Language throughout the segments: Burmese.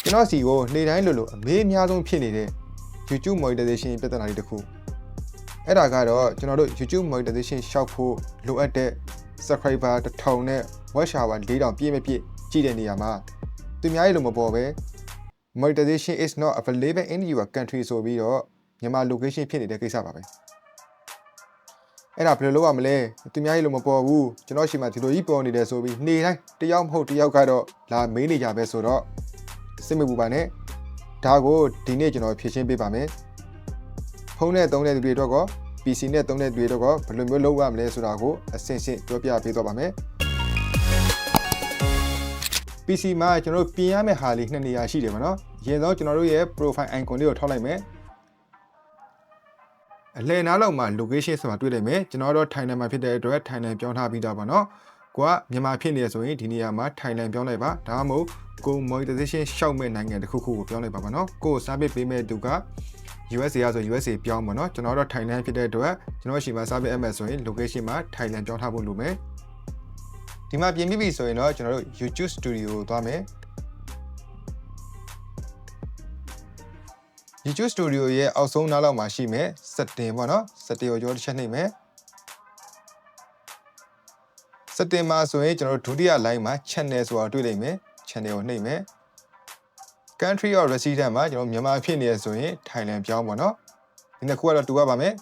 ကျွန်တော်စီကိုနေ့တိုင်းလိုအမေးအများဆုံးဖြစ်နေတဲ့ YouTube monetization ပြဿနာတွေတစ်ခုအဲ့ဒါကတော့ကျွန်တော်တို့ YouTube monetization ရှောက်ဖို့လိုအပ်တဲ့ subscriber 1000နဲ့ watch hour 4000ပြည့်မပြည့်ကြည့်တဲ့နေရာမှာသူများရေလို့မပေါ်ပဲ monetization is not available in your country ဆိုပြီးတော့မြန်မာ location ဖြစ်နေတဲ့ကိစ္စပါပဲအဲ့ဒါဘယ်လိုလုပ်ရမလဲသူများရေလို့မပေါ်ဘူးကျွန်တော်ရှိမှဒီလိုကြီးပေါ်နေတယ်ဆိုပြီးနေ့တိုင်းတယောက်မဟုတ်တယောက်ကတော့လာမေးနေကြပဲဆိုတော့စိတ်မပူပါနဲ့ဒါကိုဒီနေ့ကျွန်တော်ဖြည့်ရှင်းပေးပါမယ်ဖုန်းနဲ့သုံးတဲ့သူတွေတော့ကော PC နဲ့သုံးတဲ့သူတွေတော့ကောဘယ်လိုမျိုးလုပ်ရမလဲဆိုတာကိုအဆင့်ဆင့်ပြောပြပေးသွားပါမယ် PC မှာကျွန်တော်တို့ပြင်ရမယ့်ဟာလေးနှစ်နေရာရှိတယ်ဗောနော်အရင်ဆုံးကျွန်တော်တို့ရဲ့ profile icon လေးကိုထောက်လိုက်မယ်အလယ်နားလောက်မှာ location ဆိုတာတွေ့လိုက်မယ်ကျွန်တော်တို့ Thailand မှာဖြစ်တဲ့အတွက် Thailand ပြောင်းထားပြီးသားဗောနော်ကိုကမြန်မာဖြစ်နေဆိုရင်ဒီနေရာမှာ Thailand ပြောင်းလိုက်ပါဒါမှမဟုတ်ကို monetization ရှောက်မဲ့နိုင်ငံတစ်ခုခုကိုပြောင်းလိုက်ပါဗောနော်ကို service ပေးမဲ့သူက USA ရဆို USA ပြောင်းပါနော်ကျွန်တော်တို့ Thailand ဖြစ်တဲ့အတွက်ကျွန်တော်ရှိမှာ service အမှတ်ဆိုရင် location မှာ Thailand ပြောင်းထားဖို့လိုမယ်ဒီမှာပြင်ပြီဆိုရင်တော့ကျွန်တော်တို့ YouTube Studio ကိုသွားမယ် YouTube Studio ရဲ့အောက်ဆုံးနားလောက်မှာရှိမယ် setting ပေါ့နော် setting ကိုကျွန်တော်တစ်ချက်နှိပ်မယ် setting မှာဆိုရင်ကျွန်တော်တို့ဒုတိယ line မှာ channel ဆိုတာတွေ့လိမ့်မယ် channel ကိုနှိပ်မယ် country of resident မှာကျွန်တော်မြန်မာဖြစ်နေရဆိုရင် Thailand ပြောင်းပေါ့နော်ဒီနှစ်ခုကတော့တူရပါမယ်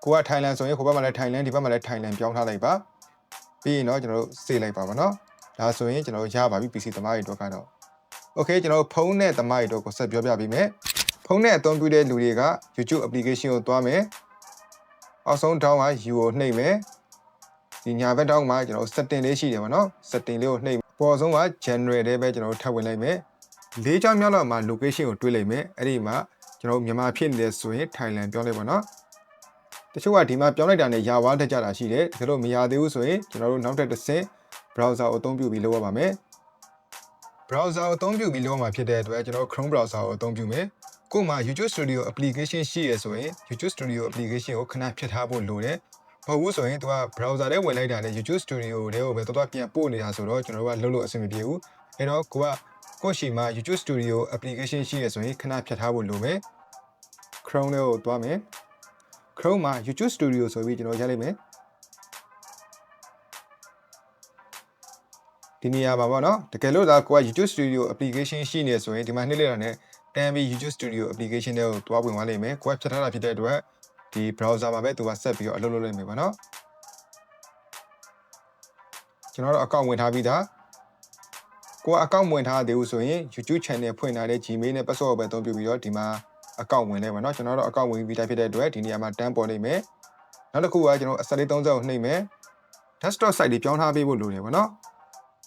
ကိုက Thailand ဆိုရင်ဟိုဘက်မှာလည်း Thailand ဒီဘက်မှာလည်း Thailand ပြောင်းထားလိုက်ပါပြီးရင်တော့ကျွန်တော်တို့စေးလိုက်ပါဗောနော်ဒါဆိုရင်ကျွန်တော်ရပါပြီ PC သမားတွေတော့ကတော့ Okay ကျွန်တော်ဖုန်းနဲ့သမားတွေတော့ကိုဆက်ပြောပြပေးမယ်ဖုန်းနဲ့အသုံးပြုတဲ့လူတွေက YouTube application ကိုသွားမယ်အောက်ဆုံးတောင်းက U ကိုနှိပ်မယ်ဒီညာဘက်တောင်းမှာကျွန်တော် setting လေးရှိတယ်ဗောနော် setting လေးကိုနှိပ်ပေါ်ဆုံးက general လေးပဲကျွန်တော်ထပ်ဝင်လိုက်မယ်၄ချောင်းမြောက်လောက်မှာ location ကိုတွေးလိုက်မယ်အဲ့ဒီမှာကျွန်တော်မြန်မာဖြစ်နေတယ်ဆိုရင် Thailand ပြောင်းလိုက်ပါနော်တချို့ကဒီမှာပြောင်းလိုက်တာနဲ့ရဝါတက်ကြတာရှိတယ်ဒါလို့မရသေးဘူးဆိုရင်ကျွန်တော်တို့နောက်ထပ်တစ်ဆင့် browser ကိုအသုံးပြုပြီးလုပ်ရပါမယ် browser ကိုအသုံးပြုပြီးလုပ်ရမှာဖြစ်တဲ့အတွက်ကျွန်တော် Chrome browser ကိုအသုံးပြုမယ်ကို့မှာ YouTube Studio application ရှိရဆိုရင် YouTube Studio application ကိုခဏဖြတ်ထားဖို့လိုတယ်မဟုတ်ဘူးဆိုရင်သူက browser ထဲဝင်လိုက်တာနဲ့ YouTube Studio ထဲကိုပဲတော်ပြန်ပို့နေတာဆိုတော့ကျွန်တော်တို့ကလုပ်လို့အဆင်မပြေဘူးအဲ့တော့ကို့ရှိမှာ YouTube Studio application ရှိရဆိုရင်ခဏဖြတ်ထားဖို့လိုမယ် Chrome ထဲကိုသွားမယ် Chrome မှာ YouTube Studio ဆိုပြီးကျွန်တော်ရိုက်လိုက်မယ်ဒီနေရာပါပေါ့နော်တကယ်လို့ဒါကိုက YouTube Studio application ရှိနေဆိုရင်ဒီမှာနှိပ်လိုက်တာနဲ့တန်းပြီး YouTube Studio application တွေကိုတွားဝင်သွားလိမ့်မယ်ကိုကဖြတ်ထားတာဖြစ်တဲ့အတွက်ဒီ browser မှာပဲသူကဆက်ပြီးတော့အလုပ်လုပ်လိုက်မယ်ပေါ့နော်ကျွန်တော်တို့အကောင့်ဝင်ထားပြီးသားကိုကအကောင့်ဝင်ထားသေးဘူးဆိုရင် YouTube channel ဖွင့်ထားတဲ့ Gmail နဲ့ password ကိုပဲအသုံးပြုပြီးတော့ဒီမှာအကောင့်ဝင်လိုက်ပါနော်ကျွန်တော်တို့အကောင့်ဝင်ပြီးသားဖြစ်တဲ့အတွက်ဒီနေရာမှာတန်းပေါ်နေမယ်နောက်တစ်ခုကကျွန်တော်အစလေး30ကိုနှိပ်မယ် desktop site လေးပြောင်းထားပေးဖို့လိုတယ်ပေါ့နော်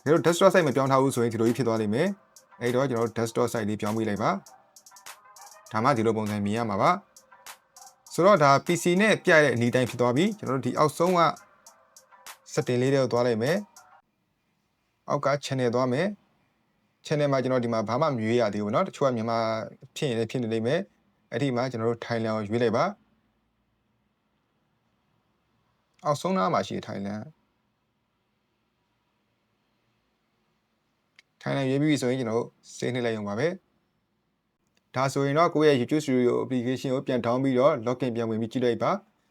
ဒီလို desktop site မပြောင်းထားဘူးဆိုရင်ဒီလိုကြီးဖြစ်သွားလိမ့်မယ်အဲ့တော့ကျွန်တော်တို့ desktop site လေးပြောင်းပေးလိုက်ပါဒါမှဒီလိုပုံစံမြင်ရမှာပါဆိုတော့ဒါ PC နဲ့ပြရတဲ့အနည်းတိုင်းဖြစ်သွားပြီကျွန်တော်တို့ဒီအောက်ဆုံးက setting လေးတွေကိုသွားလိုက်မယ်အောက်က channel သွားမယ် channel မှာကျွန်တော်ဒီမှာဘာမှမရွေးရသေးဘူးเนาะတချို့ကမြန်မာဖြစ်ရင်လည်းဖြစ်နေလိမ့်မယ်အဲ့ဒီမှာကျွန်တော်တို့ Thailand ကိုရွေးလိုက်ပါအောက်ဆုံးနားမှာရှိတဲ့ Thailand ရွေးပြီးဆိုရင်ကျွန်တော်တို့စေးနှိပ်လိုက်ရုံပါပဲဒါဆိုရင်တော့ကိုယ့်ရဲ့ YouTube Studio application ကိုပြန် down ပြီးတော့ login ပြန်ဝင်ပြီးကြည့်လိုက်ပါ